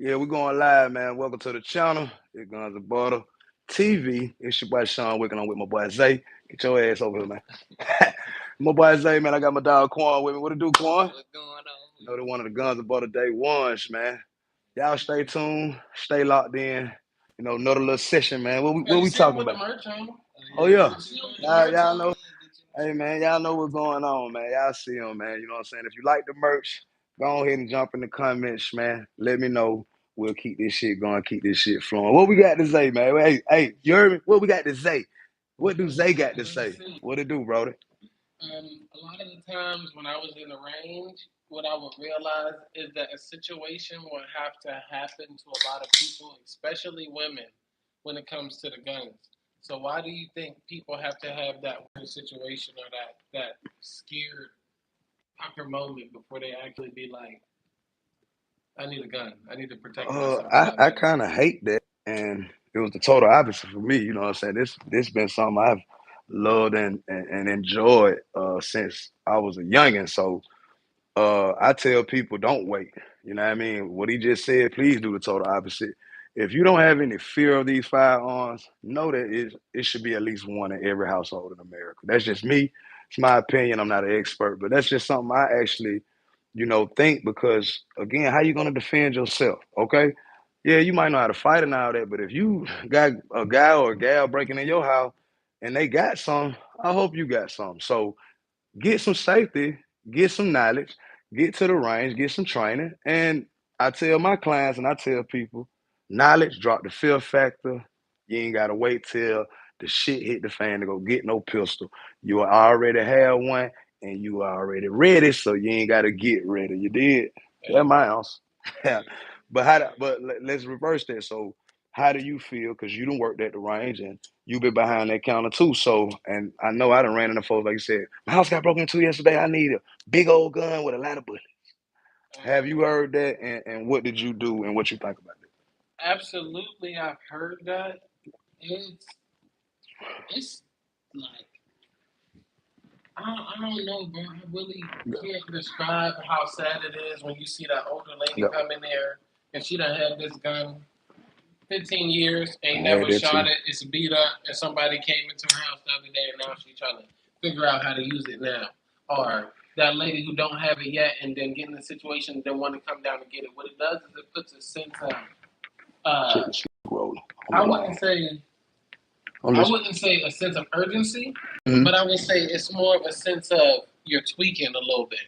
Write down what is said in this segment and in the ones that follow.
Yeah, we're going live, man. Welcome to the channel. It's Guns and Butter TV. It's your boy Sean working on with my boy Zay. Get your ass over here, man. My boy Zay, man. I got my dog Quan with me. What it do, Quan? What's going on? You know, they're one of the Guns and Butter day ones, man. Y'all stay tuned, stay locked in. You know, another little session, man. What we talking about? Merch on. Oh yeah. Y'all, Merch y'all on. know. Hey man, y'all know what's going on, man. Y'all see them, man. You know what I'm saying? If you like the merch, go ahead and jump in the comments, man. Let me know. We'll keep this shit going, keep this shit flowing. What we got to say, man? Hey, you heard me? What we got to say? What do Zay got to say? What it do, brother? A lot of the times when I was in the range, what I would realize is that a situation will have to happen to a lot of people, especially women, when it comes to the guns. So why do you think people have to have that weird situation or that scared pucker moment before they actually be like, I need a gun. I need to protect myself. I kind of hate that, and it was the total opposite for me. You know what I'm saying? This been something I've loved and enjoyed since I was a youngin'. So I tell people don't wait. You know what I mean? What he just said, please do the total opposite. If you don't have any fear of these firearms, know that it should be at least one in every household in America. That's just me. It's my opinion. I'm not an expert, but that's just something I actually, think because again, how you gonna defend yourself? Okay. Yeah, you might know how to fight and all that, but if you got a guy or a gal breaking in your house and they got some, I hope you got some. So get some safety, get some knowledge, get to the range, get some training. And I tell my clients and I tell people, knowledge, drop the fear factor. You ain't gotta wait till the shit hit the fan to go get no pistol. You already have one and you already ready, so you ain't gotta get ready. You did. That's my answer. Yeah. Let's reverse that. So how do you feel? Because you done worked at the range and you been behind that counter too. So, and I know I done ran into folks like you said, my house got broken into yesterday. I need a big old gun with a lot of bullets. Have you heard that? And what did you do and what you think about it? Absolutely, I've heard that. It's it's like I don't know, bro. I really can't describe how sad it is when you see that older lady Yeah. come in there and she done had this gun 15 years, ain't I had never that shot too. it, it's beat up, and somebody came into her house the other day and now she's trying to figure out how to use it now. Or that lady who don't have it yet and then get in the situation, then want to come down and get it. What it does is it puts a sense of, Check uh, the shit rolling on the I line. wouldn't say I'm I listening. wouldn't say a sense of urgency, Mhm. but I would say it's more of a sense of you're tweaking a little bit.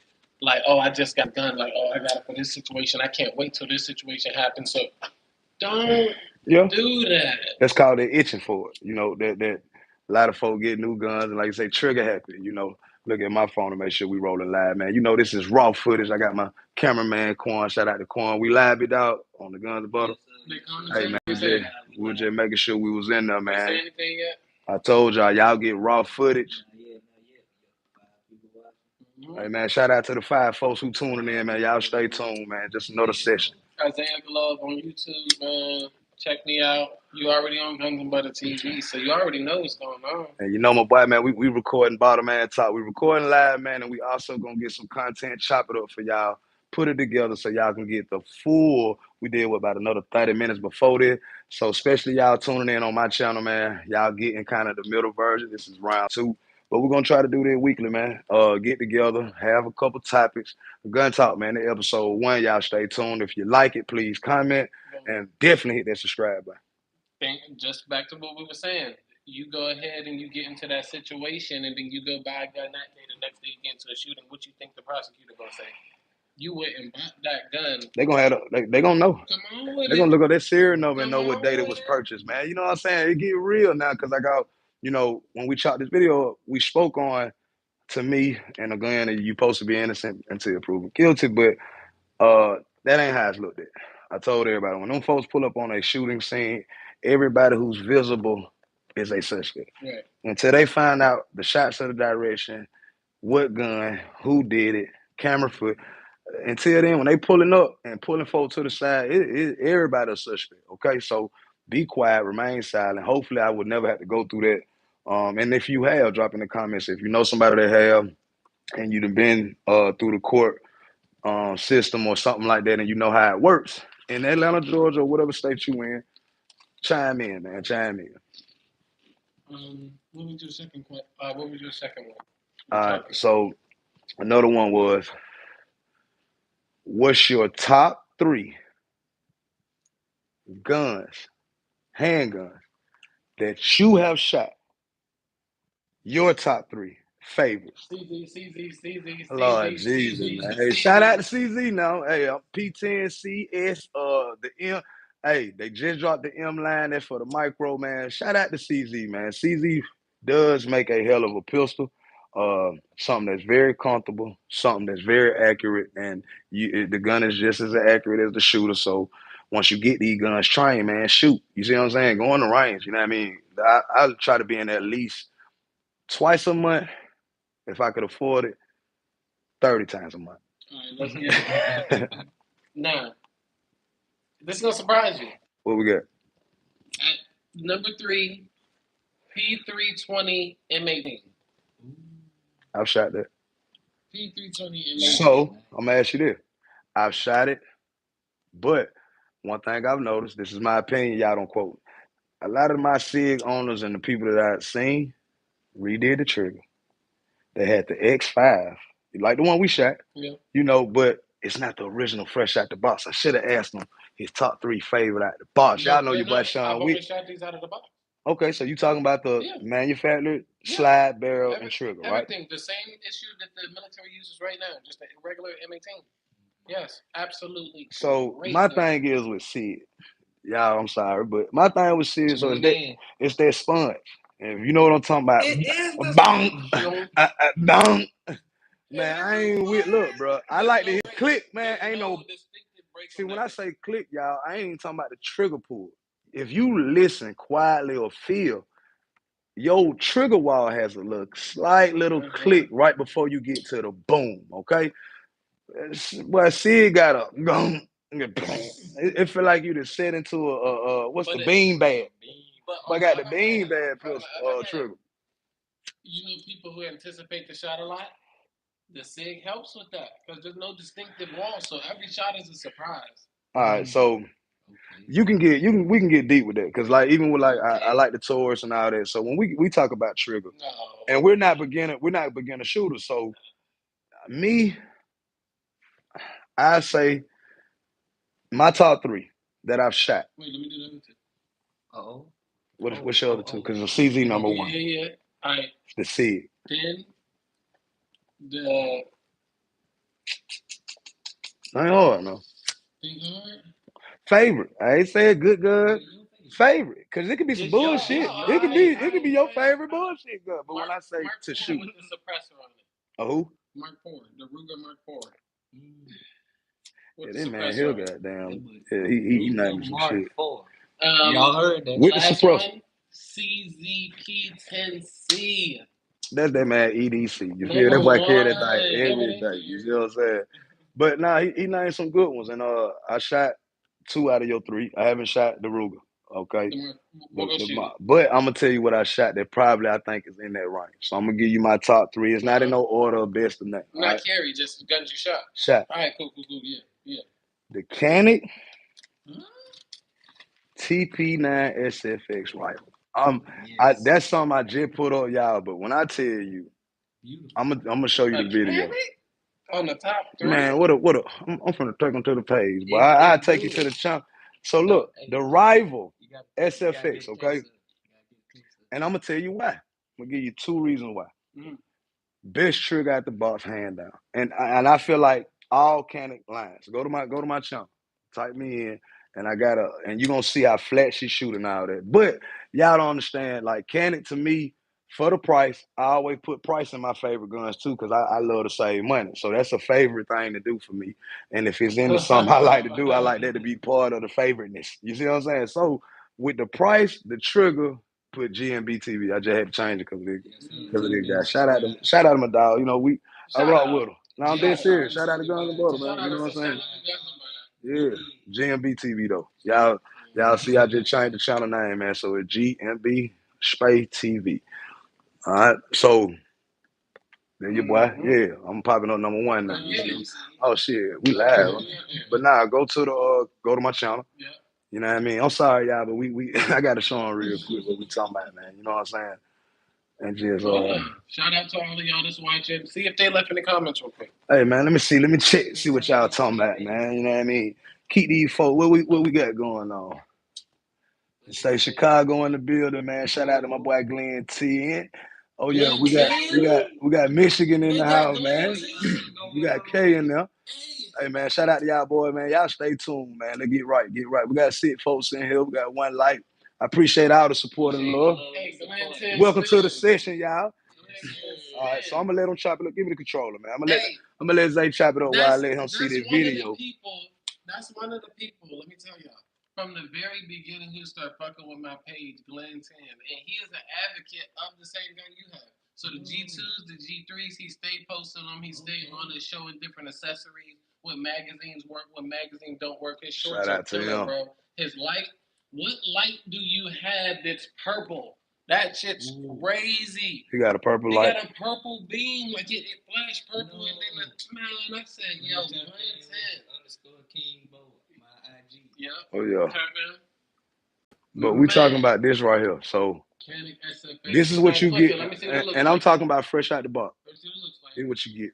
Like, oh, I just got done. Like, oh, I got it for this situation. I can't wait till this situation happens. So don't Yeah. do that. That's called they itching for it. That a lot of folk get new guns and like you say, trigger happy, Look at my phone to make sure we rolling live, man. This is raw footage. I got my cameraman Quan. Shout out to Quan. We live it out on the Guns and Butter. Hey man, we were just making sure we was in there, You say man. anything yet? I told y'all get raw footage. Hey man, shout out to the 5 folks who tuning in, man. Y'all stay tuned, man. Just another session. Isaiah Glove on YouTube, man. Check me out. You already on Guns and Butter TV, so you already know what's going on. And my boy, man, we recording Bottom Man Talk. We recording live, man, and we also gonna get some content, chop it up for y'all, put it together so y'all can get the full. We did about another 30 minutes before this. So especially y'all tuning in on my channel, man. Y'all getting kind of the middle version. This is round two. But we're gonna try to do this weekly, man. Get together, have a couple topics. Gun Talk, man, the episode 1. Y'all stay tuned. If you like it, please comment and definitely hit that subscribe button. Just back to what we were saying. You go ahead and you get into that situation, and then you go buy a gun that day. The next day you get into a shooting. What you think the prosecutor gonna say? You went and bought that gun. They gonna have they gonna know. Come on with They're gonna it. look at that serial number and Come know what on date it with was it. purchased, man. You know what I'm saying? It get real now because I got, when we shot this video, we spoke on to me and again you supposed to be innocent until you're proven guilty, but that ain't how it's looked at. I told everybody when them folks pull up on a shooting scene, everybody who's visible is a suspect. Right. Until they find out the shots of the direction, what gun, who did it, camera foot. Until then, when they pulling up and pulling folks to the side, everybody a suspect. Okay, so be quiet, remain silent. Hopefully, I would never have to go through that. And if you have, drop in the comments. If you know somebody that have, and you've been through the court system or something like that, and you know how it works, in Atlanta, Georgia, or whatever state you in, chime in, man. Chime in. What was your second question? What was your second one? All Your right. topic. So another one was, what's your top three guns, handguns that you have shot? Your top three favorites. CZ, CZ, CZ, Lord CZ, Jesus, CZ, man. Hey, shout out to CZ now. Hey, I'm P10CS, the M. Hey, they just dropped the M line. That's for the micro, man. Shout out to CZ, man. CZ does make a hell of a pistol. Something that's very comfortable, something that's very accurate, and the gun is just as accurate as the shooter. So once you get these guns trained, man, shoot. You see what I'm saying? Go in the range. You know what I mean? I try to be in at least twice a month if I could afford it, 30 times a month. All right, let's get it. Now, this is gonna surprise you. What we got? At number three, P320 M18. I've shot that. P320 M18. So I'm gonna ask you this. I've shot it, but one thing I've noticed, this is my opinion, y'all don't quote. A lot of my SIG owners and the people that I've seen redid the trigger. They had the X5, like the one we shot, Yeah. but it's not the original fresh out the box. I should have asked him his top three favorite out the box. Y'all know your boy I've Sean. always shot these out of the box. Okay, so you talking about the Yeah. manufactured Yeah. slide barrel and trigger, right? Everything. The same issue that the military uses right now, just a regular M18. Yes, absolutely. So Great my gun. thing is with Sid, y'all, I'm sorry, but my thing with Sid, so it's that sponge. And if you know what I'm talking about, It is the bong, sponge. bong. Man, I ain't with, look, bro. I like to hit click, man. Ain't no, distinctive break see, on when that I thing. say click, y'all, I ain't even talking about the trigger pull. If you listen quietly or feel, your trigger wall has a little slight little click right before you get to the boom, okay? Well, Sid got a boom. It feel like you just set into what's the bean bag? But I on the got the other bean hand, bag on plus the other hand, trigger. you know people who anticipate the shot a lot. The SIG helps with that because there's no distinctive wall, so every shot is a surprise. All right, so we can get deep with that because like even with like I like the Taurus and all that. So when we talk about trigger, and we're not beginner shooters. So me, I say my top three that I've shot. Wait, let me do that. Oh. What's your other two? Because the CZ number one. Yeah. All right. The SIG. Then the I ain't hard, no. think hard. Favorite. I ain't saying good gun. Favorite. Because it could be some bullshit. It could be your favorite bullshit gun. But when I say Mark to 4 shoot. with the suppressor on it. Who? Mark 4. The Ruger Mark 4. Yeah, that man, he'll goddamn. Yeah, he Ruger named some Mark shit. 4. Y'all heard that? With the Last suppressor. one, CZP10C. That's that man EDC. You feel? Number That boy carry that one. thing every day. You see what I'm saying? But nah, he named some good ones, and I shot two out of your three. I haven't shot the Ruger. Okay. We'll go shoot it. But I'm gonna tell you what I shot that probably I think is in that range. So I'm gonna give you my top three. It's not in no order of best or nothing. Not right? Carry, just guns you shot. Shot. All right, cool. Yeah. The Canic TP9 SFX rifle. That's something I just put up, y'all. But when I tell you, I'm gonna show you the video. On the top three. Man, what a I'm finna take them to the page, but I'll take you to the channel. So look, the rival SFX, okay? And I'm gonna tell you why. I'm gonna give you two reasons why. Mm-hmm. Best trigger out the box, hand down. And I feel like all Canic lines. Go to my channel, type me in, and you're gonna see how flat she shoot and all that. But y'all don't understand, like Canic to me, for the price, I always put price in my favorite guns too, because I love to save money. So that's a favorite thing to do for me. And if it's into something I like to do, I like that to be part of the favoriteness. You see what I'm saying? So with the price, the trigger, put GMB TV. I just had to change it because of this guy. Shout out to my dog. You know, I rock with him. No, I'm dead serious. Shout out to Guns and Butter, man. You know what I'm saying? Yeah. GMB TV though. Y'all see I just changed the channel name, man. So it's GMB Space TV. All right. So There your boy. Yeah, I'm popping up number one now. Oh shit, we live. But nah, go to my channel. You know what I mean? I'm sorry, y'all, but we I gotta show them real quick what we talking about, man. You know what I'm saying? And just shout out to all of y'all that's watching. See if they left in the comments real quick. hey man, let me check, see what y'all talking about, man. You know what I mean? Keep these folks. What we got going on? Say Chicago in the building, man. Shout out to my boy Glenn T. Oh yeah, we got Michigan in the house, man. We got K in there. Hey man, shout out to y'all boy, man. Y'all stay tuned, man. Let's get right. We got 6 folks in here. We got one light. I appreciate all the support and love. Welcome to the session, y'all. All right, so I'm gonna let him chop it up. Give me the controller, man. I'm gonna let Zay chop it up while I let him see this video. That's one of the people. Let me tell y'all. From the very beginning, who started fucking with my page, Glenn 10, and he is an advocate of the same gun you have. So the G2s, the G3s, he stayed posting them. He stayed on it, showing different accessories. What magazines work, what magazines don't work. His shorts are killer, bro. His light. What light do you have that's purple? That shit's crazy. He got a purple light. He got a purple beam, like it flashed purple, and then it smiled. And I said, "Yo, Glenn 10 underscore King Bo, my IG." Yep. Oh yeah. But we talking about this right here. So this is what you get, and I'm talking about fresh out the box. Here's what you get,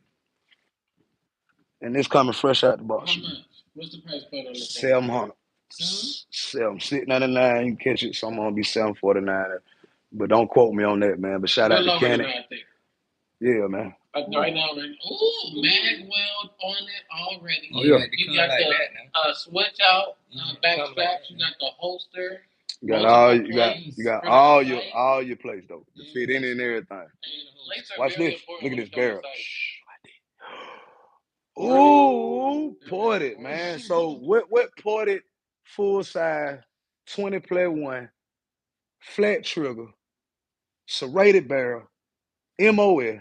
and this coming fresh out the box. How much? What's the price point on this? $700. $699. You can catch it. Some gonna be $749. But don't quote me on that, man. But shout out to Cannon. Yeah, man. Right now, ooh, mag weld on it already. Oh, yeah. You got the switch out back straps. You got the holster. You got all your plates though. To fit in and everything. Watch this. Look at this barrel. Ooh, ported, man. So what ported full size 20+1 flat trigger, serrated barrel, MOS,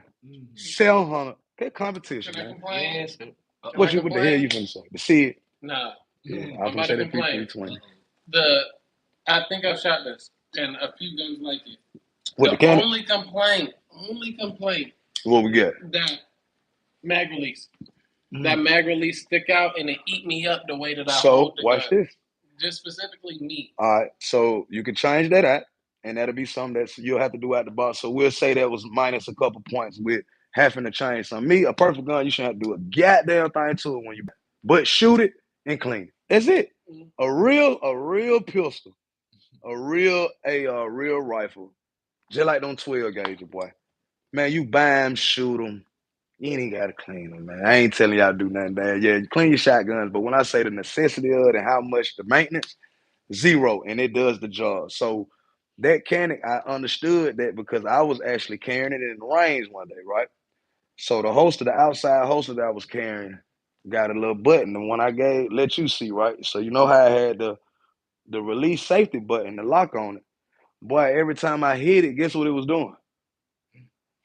700. That competition, man. Yes. What the hell you gonna say? To see it? Nah. Yeah, I was gonna say the P320. I think I've shot this and a few guns like it. What the Cannon? Only complaint. What we get? That mag release. That mag release stick out and it eat me up the way that I hold the watch gun. this. Just specifically me. All right, so you can change that out, and that'll be something that you'll have to do out the box. So we'll say that was minus a couple points with having to change something. Me, a perfect gun, you shouldn't have to do a goddamn thing to it when you, but shoot it and clean it. That's it. A real pistol, a real rifle, just like them 12 gauge, boy. Man, you buy them, shoot them. You ain't gotta clean them, man. I ain't telling y'all to do nothing bad. Yeah, you clean your shotguns, but when I say the necessity of it and how much the maintenance, zero, and it does the job. So that Cannon, I understood that because I was actually carrying it in the range one day, right? So the holster, the outside holster that I was carrying, got a little button. The one I let you see, right? So you know how I had the release safety button, the lock on it. Boy, every time I hit it, guess what it was doing?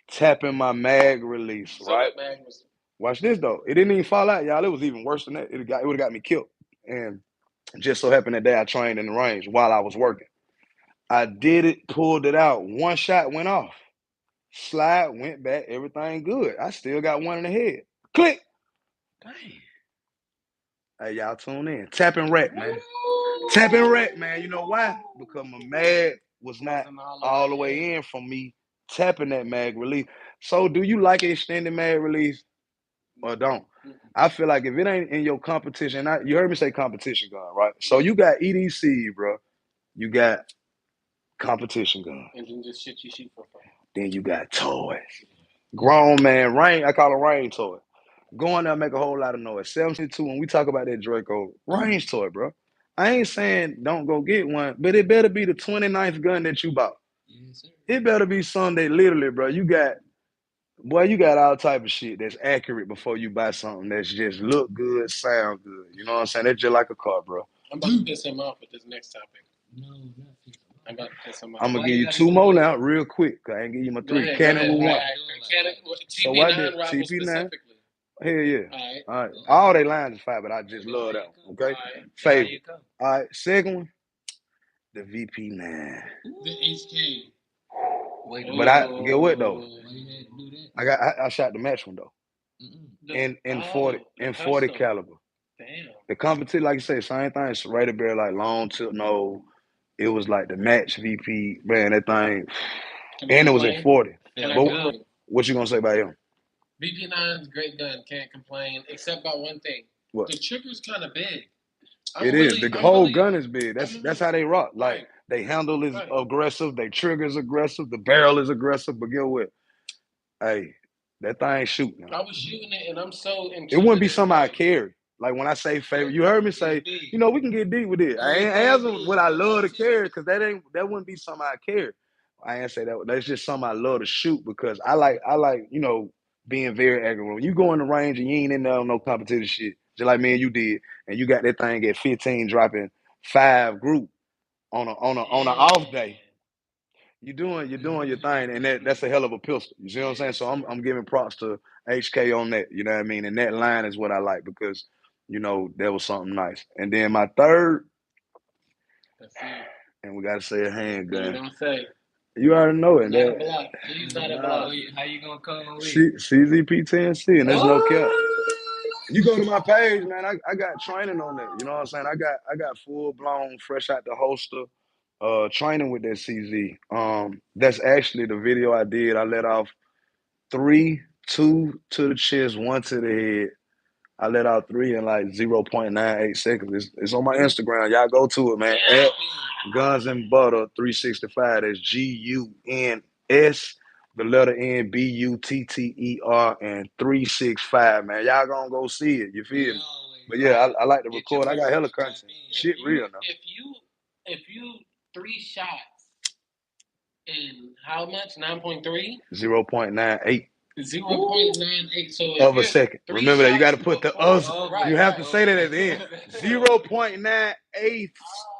Tapping my mag release, right? Watch this though. It didn't even fall out, y'all. It was even worse than that. It would have got me killed. And just so happened that day I trained in the range while I was working. I did it, pulled it out. One shot went off. Slide, went back, everything good. I still got one in the head. Click. Dang. Hey, y'all tune in. Tapping rack, man. Tapping rack, man. You know why? Because my mag was not all the way in from me tapping that mag release. So do you like an extended mag release or don't? I feel like if it ain't in your competition, you heard me say competition gun, right? So you got EDC, bro. You got competition gun. And then just shit you shoot for fun. Then you got toys. Grown man, rain, I call it rain toy. Going there make a whole lot of noise. 72, when we talk about that Draco, range toy, bro. I ain't saying don't go get one, but it better be the 29th gun that you bought. Yes, it better be something that literally, bro, you got all type of shit that's accurate before you buy something that's just look good, sound good. You know what I'm saying? That's just like a car, bro. I'm about to piss him off with this next topic. No, not piss him off. I'm about to piss him off. I'm going to give you 2 more now real quick, because I ain't give you my 3. Cannon with 1. So what did TP9? Hell yeah. All right. All they lines is 5, but I just love that one. Okay? Favorite. All right. Second one, the VP9. The HK. Wait a But minute. I get what though? Why you had to do that? I shot the match one though. Mm-mm. In 40 custom. caliber. Damn. The competition, like you say, same thing. Serrated barrel, like long tip no. It was like the match VP, man. That thing, and it was at 40. Can I But complain? what you gonna say about him? VP9's great gun. Can't complain. Except about one thing. What? The trigger's kind of big. It is. The whole gun is big. That's how they rock. Like Right. they handle is Right. aggressive. They triggers aggressive. The barrel is aggressive. But get what? Hey, that thing shoot now. I was shooting it, and I'm so It wouldn't be intuitive. something I Like, carry. Like when I say favorite, you heard me say, big. you know, we can get deep with it. I ain't Everything answer big. what I love to That's it. carry because that wouldn't be something I carry. I ain't say that. That's just something I love to shoot because I like being very accurate. When you go in the range and you ain't in there on no competition shit, just like me and you did, and you got that thing at 15 dropping 5 group on an off day. You're doing your thing, and that's a hell of a pistol. You see what I'm saying? So I'm giving props to HK on that. You know what I mean? And that line is what I like because that was something nice. And then my third, and we gotta say a handgun. don't say. You already know it. Not a block. Please not a block. How you gonna come with? CZP10C, and there's no cap. You go to my page, man. I got training on that. You know what I'm saying? I got full blown, fresh out the holster, training with that CZ. That's actually the video I did. I let off 3, 2 to the chest, 1 to the head. I let out 3 in like 0.98 seconds. It's on my Instagram. Y'all go to it, man. At Guns and Butter 365. That's GUNS, the letter N BUTTER, and 365. Man, y'all gonna go see it. You feel me? But yeah, I like to record. I got hella content. Shit real now. If you 3 shots in how much? 9.3? 0.98 0.98. So of a second. Remember that you got to put the us. Right, You have to say that at the end. 0.98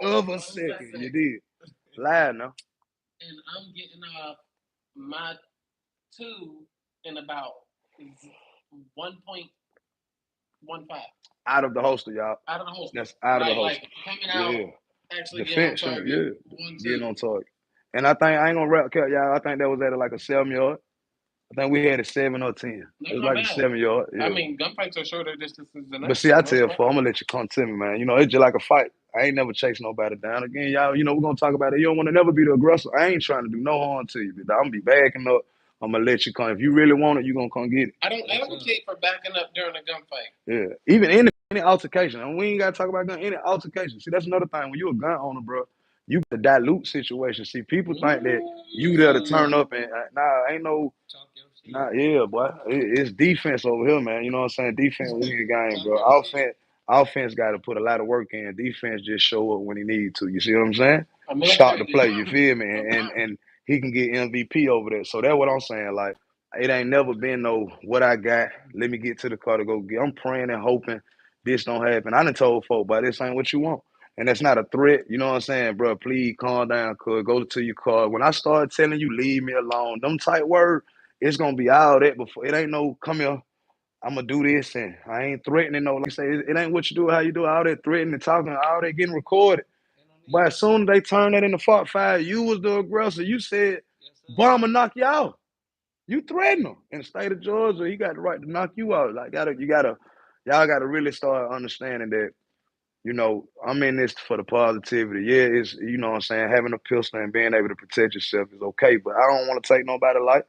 of a second. You did. Live now. And I'm getting off my 2 in about 1.15. Out of the holster, y'all. Out of the holster. That's out of the holster. Like coming out, actually Defense, getting on target. 1, 2. getting on target. And I think I ain't gonna rap cut, y'all. I think that was at like a 7-yard. I think we had a 7 or 10. That's It was not like a bad. 7-yard. Yeah. I mean, gunfights are shorter distances than that. But see, I tell you, I'm gonna let you come to me, man. It's just like a fight. I ain't never chased nobody down. Again, y'all, we're gonna talk about it. You don't wanna never be the aggressor. I ain't trying to do no harm to you, but I'm gonna be backing up. I'm gonna let you come. If you really want it, you gonna come get it. I don't advocate for backing up during a gunfight. Yeah. Even any altercation. And we ain't gotta talk about gun, any altercation. See, that's another thing. When you a gun owner, bro, you got a dilute situation. See, people think that you there to turn up and nah, ain't no. Nah, yeah, boy. It's defense over here, man. You know what I'm saying? Defense win the game, bro. Offense got to put a lot of work in. Defense just show up when he need to. You see what I'm saying? Start the play. You feel me? And he can get MVP over there. So that's what I'm saying. Like, it ain't never been no what I got. Let me get to the car to go get. I'm praying and hoping this don't happen. I done told folk, but this ain't what you want. And that's not a threat. You know what I'm saying, bro? Please calm down, cuz. Go to your car. When I start telling you, leave me alone, them tight words, it's gonna be all that before. It ain't no come here. I'm gonna do this, and I ain't threatening. No, like I say, it ain't what you do, how you do, all that threatening, talking, all that getting recorded. But as soon as they turn that into Fox 5, you was the aggressor. You said, "Bomb and knock you out." You threatened him in the state of Georgia. He got the right to knock you out. Like, y'all gotta really start understanding that. I'm in this for the positivity. Yeah, it's what I'm saying, having a pistol and being able to protect yourself is okay, but I don't want to take nobody life.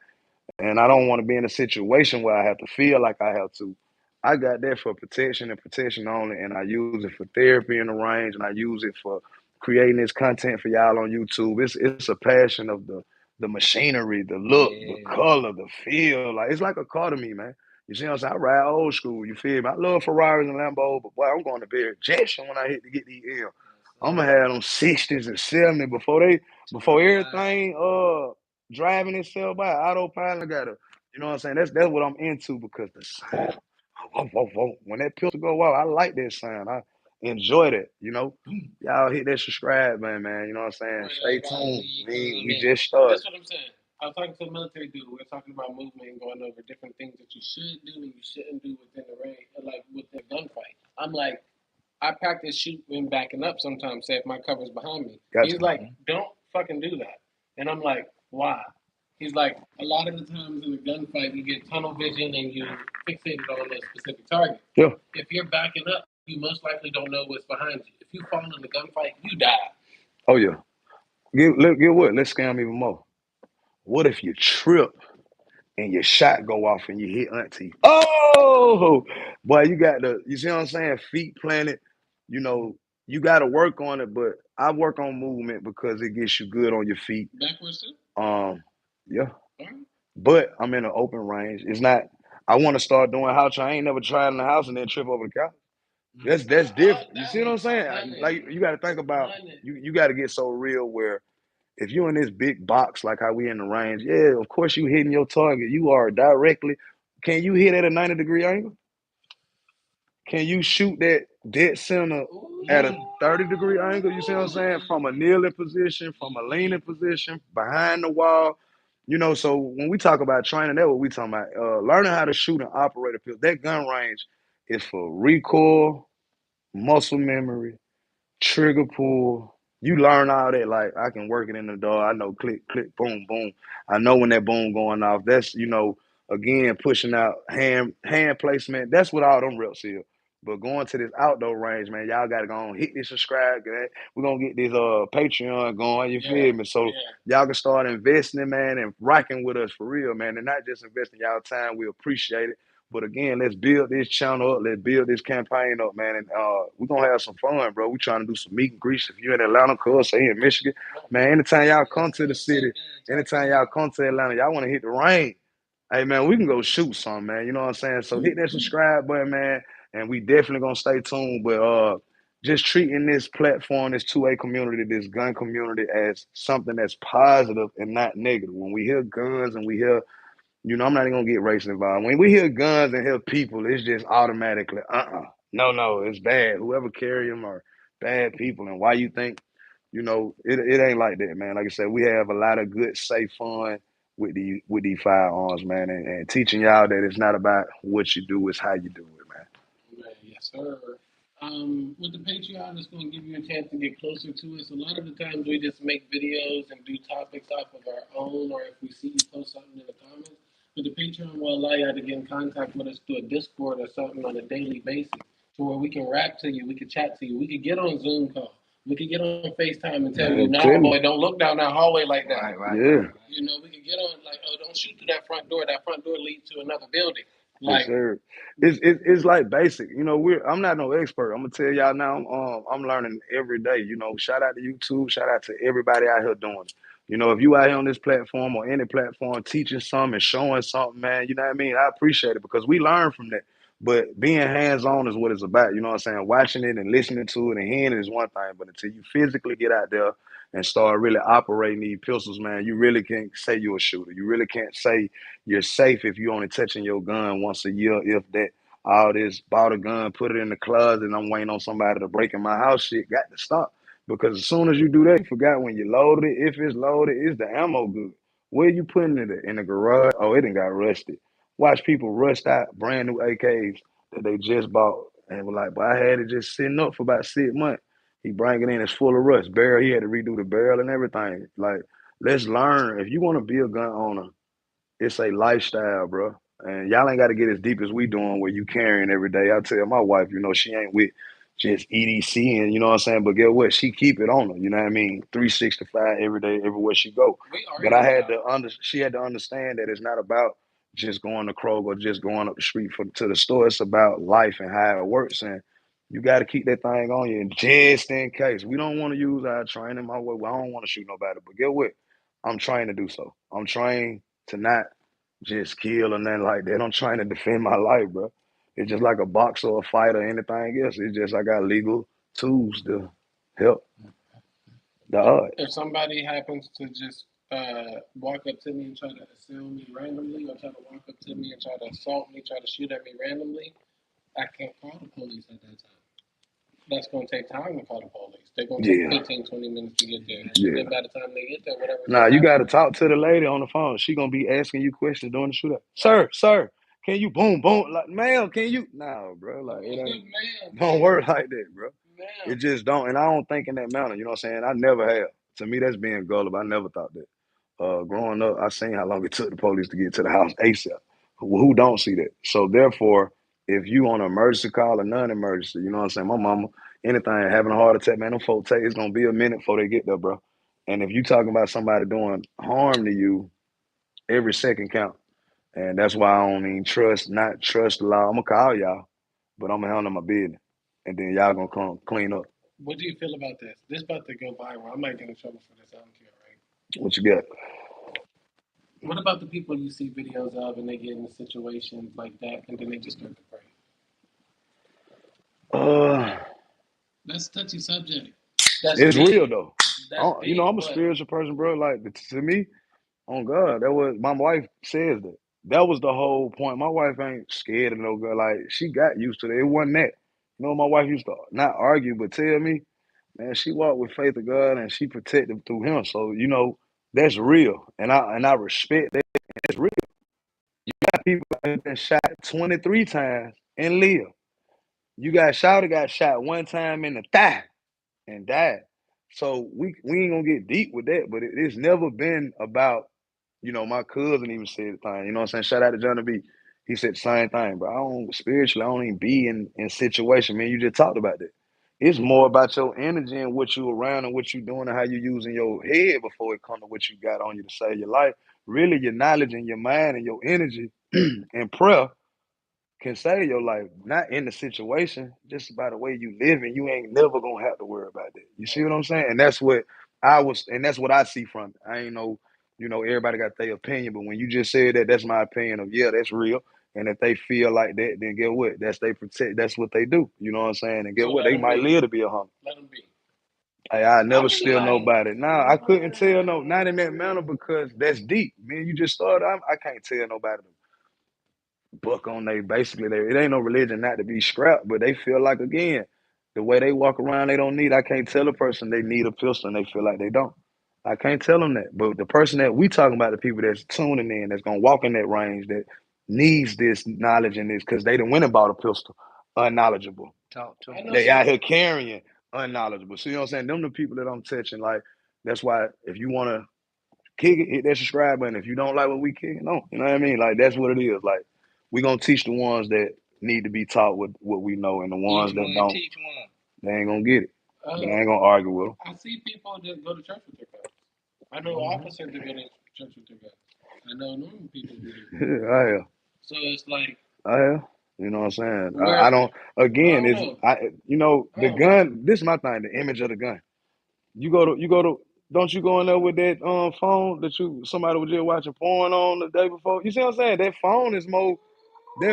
And I don't want to be in a situation where I have to feel like I have to. I got that for protection and protection only, and I use it for therapy in the range, and I use it for creating this content for y'all on YouTube. It's a passion of the machinery, the look, the color, the feel. Like it's like a car to me, man. You see what I'm saying? I ride old school. You feel me? I love Ferraris and Lambo, but boy, I'm going to be a Jackson when I hit to get these M. I'm gonna have them 60s and 70s before everything driving itself by autopilot. Gotta, you know what I'm saying? That's what I'm into because the sound. When that pistol go off, I like that sound. I enjoy that. Y'all hit that subscribe button, man. You know what I'm saying? Stay tuned. We just started. That's what I'm saying. I was talking to a military dude. We're talking about movement and going over different things that you should do and you shouldn't do within the range, like within a gunfight. I'm like, I practice shooting backing up sometimes, say if my cover's behind me. Gotcha. He's like, don't fucking do that. And I'm like, why? He's like, a lot of the times in a gunfight, you get tunnel vision and you fixated on a specific target. Yeah. If you're backing up, you most likely don't know what's behind you. If you fall in the gunfight, you die. Oh yeah. Get what? Let's scam even more. What if you trip and your shot go off and you hit auntie? Oh, boy, you got the, you see what I'm saying? Feet planted. You know, you got to work on it, but I work on movement because it gets you good on your feet. Backwards too? Yeah. All right. But I'm in an open range. It's not, I want to start doing house. I ain't never tried in the house and then trip over the couch. That's different. You see what I'm saying? Like you got to think about, you got to get so real where if you're in this big box like how we in the range, yeah, of course you hitting your target. You are directly. Can you hit at a 90-degree angle? Can you shoot that dead center at a 30-degree angle? You see what I'm saying? From a kneeling position, from a leaning position, behind the wall. You know, so when we talk about training, that's what we talking about. Learning how to shoot and operate a pistol. That gun range is for recoil, muscle memory, trigger pull. You learn all that. Like I can work it in the door. I know click, click, boom, boom. I know when that boom going off. That's again pushing out hand placement. That's what all them reps is. But going to this outdoor range, man, y'all gotta go on hit this subscribe. We're gonna get this Patreon going. You feel me? So y'all can start investing, man, and rocking with us for real, man, and not just investing y'all time. We appreciate it. But again, let's build this channel up. Let's build this campaign up, man. And we're going to have some fun, bro. We're trying to do some meet and greets. If you're in Atlanta, cuz, say in Michigan, man, anytime y'all come to the city, anytime y'all come to Atlanta, y'all want to hit the rain. Hey, man, we can go shoot some, man. You know what I'm saying? So hit that subscribe button, man. And we definitely going to stay tuned. But just treating this platform, this 2A community, this gun community as something that's positive and not negative. When we hear guns and we hear I'm not even gonna get race involved. When we hear guns and hear people, it's just automatically, no, it's bad. Whoever carry them are bad people. And why you think, it ain't like that, man. Like I said, we have a lot of good, safe fun with these firearms, man, and teaching y'all that it's not about what you do, it's how you do it, man. Right, yes, sir. With the Patreon, it's going to give you a chance to get closer to us. A lot of the times we just make videos and do topics off of our own, or if we see you post something in the comments. But the Patreon will allow you to get in contact with us through a Discord or something on a daily basis, to where we can rap to you, we can chat to you, we could get on Zoom call, we could get on FaceTime and tell you, nah, boy, don't look down that hallway like that. Right. Yeah. We could get on like, oh, don't shoot through that front door. That front door leads to another building. Yes, sir. It's like basic. I'm not no expert. I'm gonna tell y'all now. I'm learning every day. Shout out to YouTube. Shout out to everybody out here doing it. If you out here on this platform or any platform teaching something and showing something, man, you know what I mean. I appreciate it because we learn from that. But being hands on is what it's about. You know what I'm saying? Watching it and listening to it and hearing it is one thing. But until you physically get out there and start really operating these pistols, man, you really can't say you're a shooter. You really can't say you're safe if you only touching your gun once a year, if that. All this bought a gun, put it in the closet, and I'm waiting on somebody to break in my house shit got to stop. Because as soon as you do that, you forgot when you loaded it. If it's loaded, is the ammo good? Where you putting it at? In the garage? Oh, it done got rusted. Watch people rust out brand new AKs that they just bought and were like, but I had it just sitting up for about 6 months. He bring it in, it's full of rust. Barrel, he had to redo the barrel and everything. Like, let's learn. If you want to be a gun owner, it's a lifestyle, bro. And y'all ain't got to get as deep as we doing where you carrying every day. I tell my wife, she ain't with just EDC and you know what I'm saying. But get what? She keep it on her. You know what I mean? 365 every day, everywhere she go. But she had to understand that it's not about just going to Kroger or just going up the street to the store. It's about life and how it works. And you got to keep that thing on you just in case. We don't want to use our training my way. Well, I don't want to shoot nobody. But get what? I'm trying to do so. I'm trained to not just kill or nothing like that. I'm trying to defend my life, bro. It's just like a boxer or a fighter or anything else. It's just I got legal tools to help the odds. If somebody happens to just walk up to me and try to assail me randomly, or try to walk up to me and try to assault me, try to shoot at me randomly, I can't call the police at that time. That's going to take time to call the police. They're going to take 15, 20 minutes to get there. And then by the time they get there, whatever. Nah, you got to talk to the lady on the phone. She going to be asking you questions during the shootout. Sir, can you boom, boom? Like, ma'am, can you? No, bro. Like, it ain't, don't work like that, bro. It just don't. And I don't think in that manner. You know what I'm saying? I never have. To me, that's being gullible. I never thought that. growing up, I seen how long it took the police to get to the house ASAP. Who don't see that? So therefore, if you on an emergency call or non-emergency, you know what I'm saying? My mama, anything, having a heart attack, man, them folks take, it's gonna be a minute before they get there, bro. And if you talking about somebody doing harm to you, every second count. And that's why I don't even not trust the law. I'm gonna call y'all, but I'm gonna handle my business. And then y'all gonna come clean up. What do you feel about this? This about to go viral. I might get in trouble for this. I don't care, right? What you got? What about the people you see videos of and they get in situations like that and then they just start to pray? Uh, That's a touchy subject. That's it's real deep. though. That's You know, deep, I'm a but spiritual person, bro. Like to me, on God, that was my wife says that. That was the whole point. My wife ain't scared of no girl. Like she got used to it. It wasn't that. You know, my wife used to not argue, but tell me, man, she walked with faith of God and she protected through Him. So you know, that's real, and I respect that. That's real. You got people that have been shot 23 times and live. You got shot one time in the thigh and died. So we ain't gonna get deep with that, but it's never been about, you know, my cousin even said the thing, you know what I'm saying? Shout out to Johnny B. He said the same thing, but I don't spiritually, I don't even be in situation. Man, you just talked about that. It's more about your energy and what you around and what you doing and how you using your head before it come to what you got on you to save your life. Really, your knowledge and your mind and your energy and prayer can save your life, not in the situation, just by the way you living. You ain't never gonna have to worry about that. You see what I'm saying? And that's what I see from it. I ain't know, you know, everybody got their opinion, but when you just said that, that's my opinion of yeah, that's real. And if they feel like that, then get what? That's what they do. You know what I'm saying? And get so what? let They them might be. live to be 100. Let them be. Hey, I I never really steal like. nobody. Nah, I couldn't tell no, not in that manner because that's deep. Man, you just started. I can't tell nobody buck on they basically they it ain't no religion not to be scrapped, but they feel like again, the way they walk around they don't need. I can't tell a person they need a pistol and they feel like they don't. I can't tell them that. But the person that we talking about, the people that's tuning in, that's gonna walk in that range, that needs this knowledge and this because they done went and bought a pistol, unknowledgeable. Talk to I him. know They some. out here carrying unknowledgeable. So you know what I'm saying? Them the people that I'm touching. Like that's why if you wanna kick it, hit that subscribe button. If you don't like what we kicking, no, you know what I mean? Like that's what it is. Like we gonna teach the ones that need to be taught with what we know, and the ones Each that one don't, teach one. they ain't gonna get it. But I Uh, ain't gonna argue with them. I see people that go to church with their guns. I know Mm-hmm. officers that go to church with their guns. I know normal people who do. I have, So it's like I have. You know what I'm saying? where I don't. I Again, don't is know. you know I the don't know. gun. This is my thing. The image of the gun. You go to. Don't you go in there with that phone that somebody was just watching porn on the day before? You see what I'm saying? That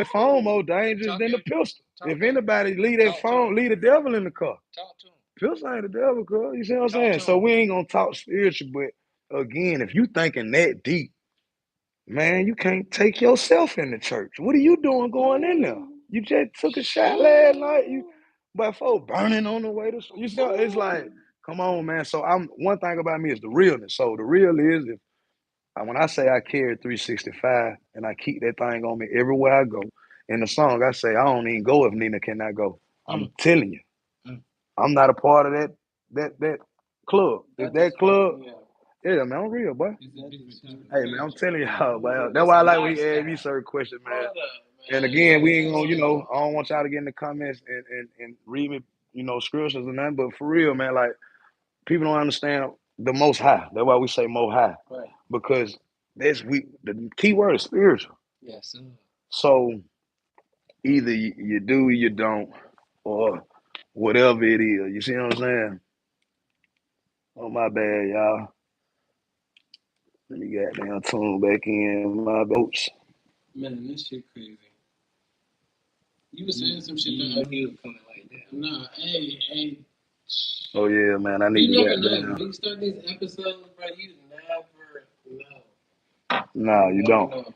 phone more dangerous Talk than the him. pistol. Talk If to him. anybody leave that Talk to him. phone, leave the devil in the car. Talk to him. Pistol ain't the devil, cuz. You see what I'm Talk saying? to So him. we ain't gonna talk spiritual, but again, if you thinking that deep, man, you can't take yourself in the church. What are you doing going in there? You just took a shot last night. You but folk burning on the way to you see it's like, come on, man. So I'm one thing about me is the realness. So the real is if when I say I carry 365 and I keep that thing on me everywhere I go, in the song I say I don't even go if Nina cannot go. I'm Mm, telling you, mm. I'm not a part of that club. If That that just hurt. club, Yeah. yeah, man, I'm real, boy. It's a That different just type hurt. of Hey, man, I'm spiritual. telling y'all, man. That's It's why I a like when you ask me lifestyle. certain questions, man. Brother, And man, again, we ain't gonna, you know, listen. I don't want y'all to get in the comments and read me, you know, scriptures and nothing, but for real, man, like people don't understand the most high. That's why we say most high. Right. Because the key word is spiritual. Yeah. Yes, sir. So either you do or you don't, or whatever it is. You see what I'm saying? Oh my bad, y'all. Let me get down tune back in my boats. Man, this shit crazy. You was saying some shit You that know he was coming like that. nah, hey. Oh yeah, man. I need You to never get know. down. When you start these episodes, bro, you never know. No, You you never don't. know.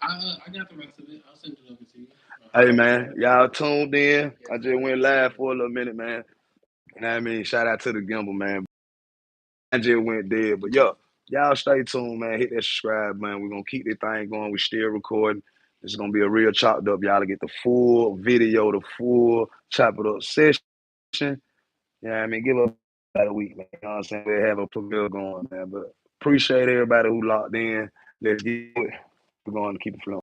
I got the rest of it. I'll send it over to you. Hey man, y'all tuned in. Yes, I sir. just went Yes, live sir. for a little minute, man. You know what I mean? Shout out to the gimbal, man. I just went dead. But yeah, y'all stay tuned, man. Hit that subscribe, man. We're gonna keep this thing going. We still recording. It's gonna be a real chopped up. Y'all to get the full video, the full chop it up session. You know what I mean? Give up about a week, man. You know what I'm saying? We'll have a premiere going, man. But appreciate everybody who locked in. Let's get to it. We're going to keep it flowing.